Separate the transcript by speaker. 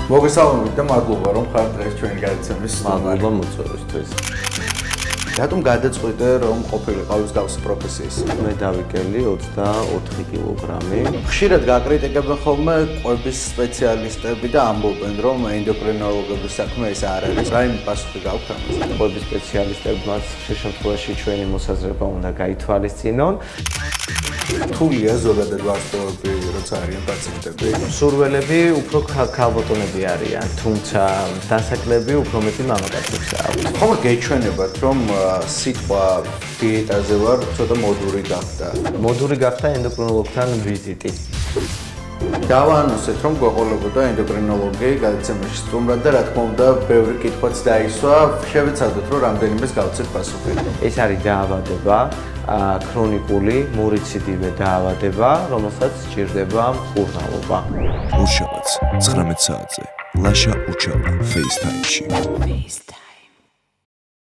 Speaker 1: მოგესალმებით და მადლობა რომ ხართ დღეს ჩვენი გადაცემის სტუმარი.
Speaker 2: მადლობა მოწვევისთვის.
Speaker 1: რატომ გადაწყვიტე რომ ყოფილიყავ მსგავსი პროფესიის?
Speaker 2: მე დავიკელი 24 კილოგრამი.
Speaker 1: ხშირად გაკრიტიკებენ ხოლმე კვების სპეციალისტები და ამბობენ რომ ენდოკრინოლოგების საქმე ეს არ არის. რაიმე პასუხი გაქვთ ამაზე?
Speaker 2: კვების სპეციალისტებმა ხშირ შემთხვევაში ჩვენი მოსაზრება უნდა გაითვალისწინონ.
Speaker 1: რთულია ზოგადად ვარსკვლავები როცა არიან პაციენტები.
Speaker 2: სურველები უფრო ქალბატონები არიან, თუმცა დასაკლები უფრო მეტი მამაკაცებს აქვს.
Speaker 1: ხომ გეჩვენებათ რომ სიტყვა დიეტაზე ვარ ცოტა მოდური გახდა.
Speaker 2: მოდური გახდა ენდოკრინოლოგთან ვიზიტი.
Speaker 1: დავაანონსეთ რომ გვეყოლებოდა ენდოკრინოლოგი გადაცემაში სტუმრად და რა თქმა უნდა ბევრი კითხვაც დაისვა. შევეცადოთ რომ რამდენიმეს გავცეთ პასუხი.
Speaker 2: ეს არის დაავადება, ქრონიკული მურიციდივე დაავადება, რომელსაც სჭირდება მკურნალობა.
Speaker 3: უშავაც 19 საათზე ლაშა უჩავა FaceTime-ში.